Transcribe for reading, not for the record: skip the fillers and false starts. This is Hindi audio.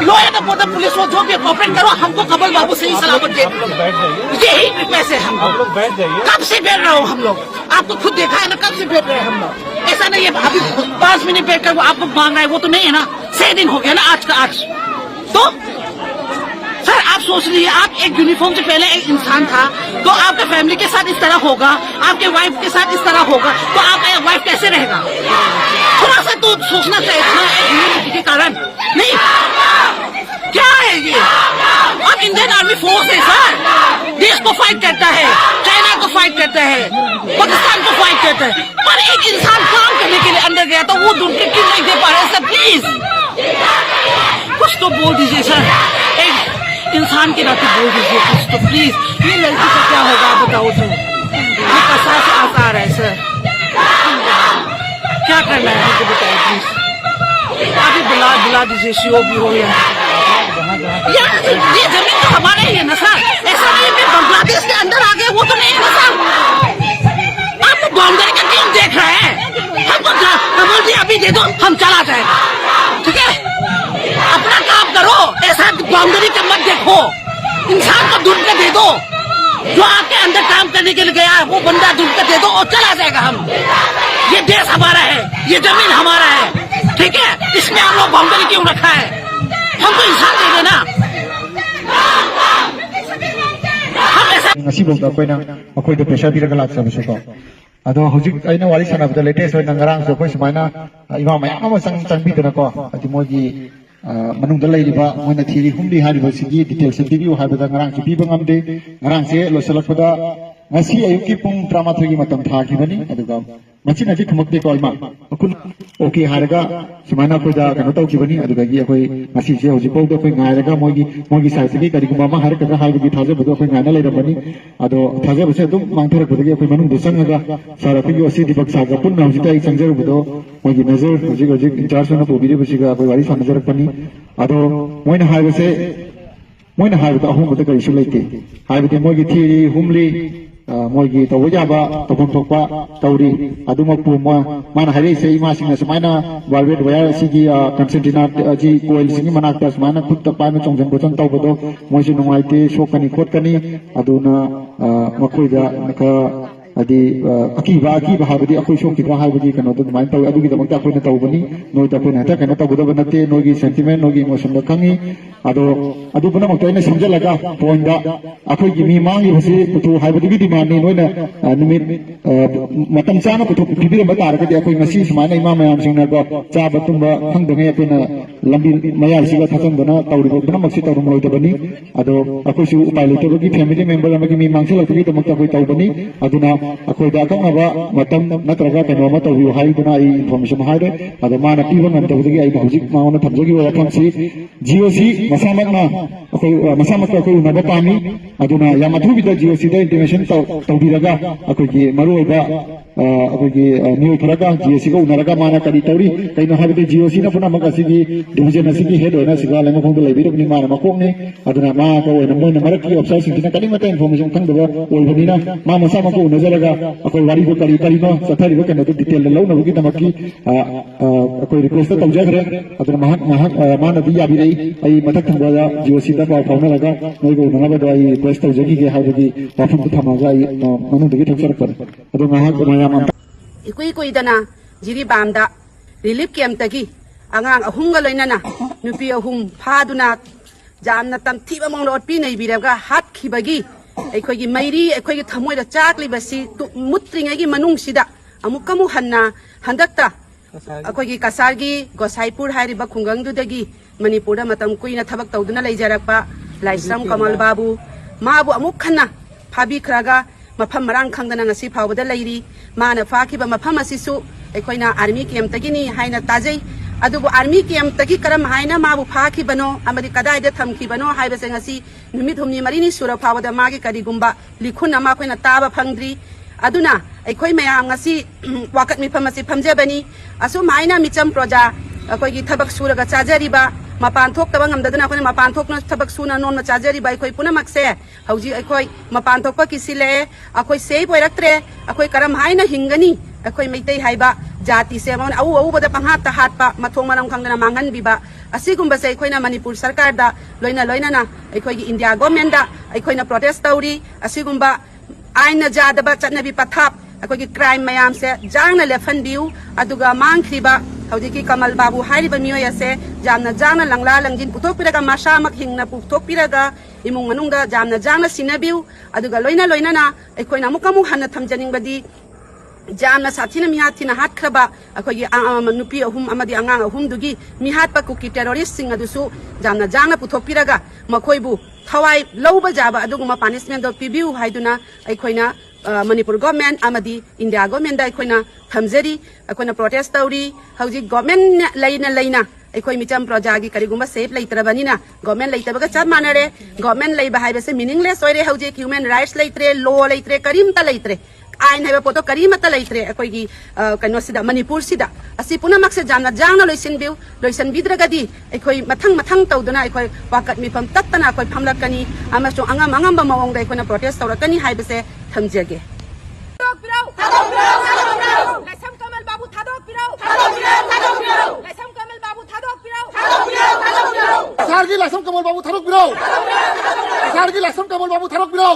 लो एंड ऑर्डर पुलिस को जो भी कोऑपरेट करो, हमको कमल बाबू से ही सलामत दे। यही पैसे हम लोग बैठ जाइए। कब से बैठ रहे हो हम लोग? आपको खुद देखा है ना, कब से बैठ रहे हैं हम लोग। ऐसा नहीं है अभी 5 मिनट बैठ कर वो आपको मांग रहा है, वो तो नहीं है ना। 6 दिन हो गया ना आज का आज। तो सर आप सोच लीजिए, आप एक यूनिफॉर्म से पहले एक इंसान था, तो आपके फैमिली के साथ इस तरह होगा, आपके वाइफ के साथ इस तरह होगा, तो आपका वाइफ कैसे रहेगा? थोड़ा सा तो सोचना चाहिए ना के कारण। नहीं क्या है ये? अब इंडियन आर्मी फोर्स है सर, देश को फाइट करता है, चाइना को फाइट करता है, पाकिस्तान को फाइट करता है, पर एक इंसान काम करने के लिए अंदर गया तो वो ढूंढ के क्यों नहीं दे पा रहे सर? प्लीज कुछ तो बोल दीजिए सर, एक इंसान के नाते बोल दीजिए कुछ तो प्लीज। ये लड़की का क्या होगा आप बताओ तो? ये कसा से आता आ रहा है सर, क्या करना है मुझे बताइए प्लीज। अभी बुला दीजिए, सीओ भी हो या ये जमीन तो हमारा ही है ना सर। ऐसा नहीं है बांग्लादेश के अंदर आ गए, वो तो नहीं है ना सर। आप बाउंड्री का क्यों देख रहे हैं? हमको बोल दिया अभी दे दो, हम चला जाएगा, ठीक है? अपना काम करो, ऐसा बाउंड्री का मत देखो। इंसान को ढूंढ के दे दो, जो आपके अंदर काम करने के लिए गया है वो बंदा ढूंढ के दे दो और चला जाएगा। हम ये देश हमारा है, ये जमीन हमारा है, ठीक है? इसमें हम लोग बाउंड्री क्यों रखा है? हमको इंसान दे देना। हम ऐसा प्रेशर पीरगा लाक्सबसेको अदो हजिक आइना वारी सनाबदा लेटेस्ट होय नंगरांग सो कोइ समाइना इमा मयाम अमा चंबिदनको अदि मोगी मनुंग लैरिबा मोइना थिरि हुमदि हारिबा सिगी डिटेल्स पिबिउ हाबदा ngarang si piba ngamde ngarang se losalakpada ngasi ayuki pung 13 gi matam thakibani aduga machin aji khumukte ko ima akun okay haraga sumaina ko da kano tawkibani aduga gi akoi ngasi se hoji pau do koi ngairaga mogi site gi kari guma ma haraka haibu gi thaje bodo koi ngaina leirabani ado thaje bose dum mangthara bodagi akoi manung de sangaga sarapi gi osi dibak saga punna hoji tai changjar bodo mogi measure hoji charge na pobiri basiga akoi wari sanajarakpani ado moina haibase मोइना हाइबदा अहुमदा करिसु लेते हाइबदि मोगी थिरि हुमली मोगी तवजाबा तफम थोकपा तौरी अदुमकपु माना हाइरेसे इमासिंगना समाइना वालवेट वायर सिगी कंसेंटिना जी कोइल सिंगी मनाकता समाइना खुद पाइना चोंजन बोचन तौबदो मोइसु नुंगाइते सोकनी खोटकनी अदुना मखोइदा नका अदि अकीबा हाबदि अखोइ सोकिबा हाबदि कनो तो माइन तौ अदुगी दमकता अखोइना तौबनी नोइता अखोइना हता कनो तौबदब नते नोगी सेंटिमेंट नोगी इमोशन द खंगी अदो पुनमक अइना समजलगा पॉइंट अखोइगी मी मांगी बसि पुथु हाबदि डिमांड नि नोइना निमिट मतम चाना पुथु पिबिरम तारगदि अखोइ ngasi सुमाइना इमा मयाम सिंगना को चाबा तुंबा खंगदंगे अखोइना लंबी मयाल सिगा थाचंदना तौरिबो पुनमक सि तौरम लोइदबनी अदो अखोइसु उपाय लेतबगी फैमिली मेंबर अमगी मी मांगसलकगी दमकता अखोइ तौबनी अदुना अखोइदा अकंगबा मतम नत्रगा कनोमा तौबियो हाइदुना आई इन्फॉर्मेशन हाइदे अदो माना पीबा ngantबदगी आई हौजिक मावना थमजगी वफमसी जीओसी मसामकना अखोइ मसामक अखोइ उनबा पामी अदुना यामथुबिदा जीओसी दा इंटिमेशन तौबिरगा अखोइगी मरुओइबा अखोइगी न्यू फरगा जीओसी को उनरगा माना करी तौरी कइनो हाबदि जीओसी ना पुनमक असिगी डिवीजन असिगी हेड होना सिगा लेंगखोंग लेबिरबनि माना मकोंगने अदुना मा को ओइना मोइना मरकि ऑफिसर सिंगिना कनिमता इन्फॉर्मेशन खंगदबा ओइबनिना मा मसामक उनजरगा अखोइ वारी को करी करिनो सथरिबो कनो तो डिटेल लौनबगी दमकि अखोइ रिक्वेस्ट तौजखरे अदुना माना दी याबिरई आई मथक थंगबा जीओसी दा पाव फाउनरगा नोइगो नंगबदो आई रिक्वेस्ट तौजगी के हाबदि वाफम थमागा आई मनुदगी थक्सरपर अदो माहाक मयाम इकुई दना जिरी बामदा रिलीफ कैंप तगी आंगांग अहुंगा लोइनाना नुपी अहुम फादुना जामना तमथीबा मंगलोट पी नै बिरगा हात खिबगी अखोगी मैरी अखोगी थमोइदा चाकलिबसी मुत्रिंगगी मनुंगसिदा अमुकमु हन्ना हंदक्ता अखोगी कसारगी गोसाईपुर हाइरिबा खुंगंगदुदगी मणिपुरदा मतम कुइना थबक तौदुना लैजरकपा लाइसम कमल बाबू माबू अमुक खन्ना फाबिख्रागा मफम मरांग खंगदना ngasi फावबदा लैरी माना फाखिबा मफम असिसु अखोइना आर्मी कैंप तगिनी हाइना ताजै अदुबु आर्मी कैंप तगी करम हाइना माबू फाखिबनो अमदि कदाइदा थमखिबनो हाइबसे ngasi नुमित हुमनी मरिनी सुरा फावदा मागी करिगुंबा लिखुन अमा खोइना ताबा फंगद्री अदुना अखोइ मयाम ngasi वाकत मिफम असि फमजेबनी असुम हाइना मिचम प्रजा अखोइगी थबक सुरगा चाजरिबा मपान थोक्तबा ngamdaduna अखोइना मपान थोकना थबक सुना नोन चाजरिबा अखोइ पुनमक्से हौजी अखोइ मपान थोकपा किसिले अखोइ सेफ ओइरक्त्रे अखोइ करम हाइना हिंगनी अखोई मैतै हाइबा जाति से मन अउ अउ बदा पंहात हाटपा मथोंग मनम खंगना मांगन बिबा असिगुम्बा से अखोइना मणिपुर सरकार दा लोइना लोइना अखोइगी इंडिया गवर्नमेंट दा अखोइना प्रोटेस्ट तौरी असिगुम्बा आइन जादबा चटनबी पथाप अखोइगी क्राइम मयाम से जांगना लेफनबिउ अदुगा मांगख्रिबा हौजिकी कमल बाबू हारिबा मियोय से जामना लंगला लंजिन पुथोकपिरगा मासामक हिंगना पुथोकपिरगा इमुंग मनुंगदा जामना सिनाबिउ अदुगा लोइना लोइना अखोइना मुकमुक हन्ना थमजनिंगबदी जामना साथीना मिहाथीना हाटख्रबा अखोइगी नुपी अहुम अमदी अंगांग अहुमदुगी मिहाटपा कुकी टेररिस्ट सिंग अदुसु जामना पुथोकपिरगा मखोइबु थवाई लौबा जाबा अदुगुमा पनिशमेंट पिबिउ हाइदुना अखोइना मणिपुर गवर्नमेंट अमदी इंडिया गवर्नमेंट दा अखोइना थमजरी अखोइना प्रोटेस्ट तौरी हौजी गवर्नमेंट लेना अखोइ मिचम प्रजागी करिगुमा सेफ लेतरबनिना गवर्नमेंट लेतबगा चप मानरे गवर्नमेंट लेबा हाइबसे मीनिंगलेस ओइरे हौजी ह्यूमन राइट्स लेतरे लॉ लेतरे करीमता लेतरे आइन है पोतो करीमता लेतरे अखोइगी कनोसिदा मणिपुर सिदा असि पुनमक से जाना लोइसनबिद्रगदी अखोइ मथंग तौदना अखोइ वाकत मिफम तत्तना अखोइ फमलकनी अमसो अंगम मवंगदा अखोइना प्रोटेस्ट तौरकनी हाइबसे थमजगे लाइसम कमल बाबू थादोक पिराउ लाइसम कमल बाबू थादोक पिराउ सारगी लाइसम कमल बाबू थादोक पिराउ सारगी लाइसम कमल बाबू थादोक पिराउ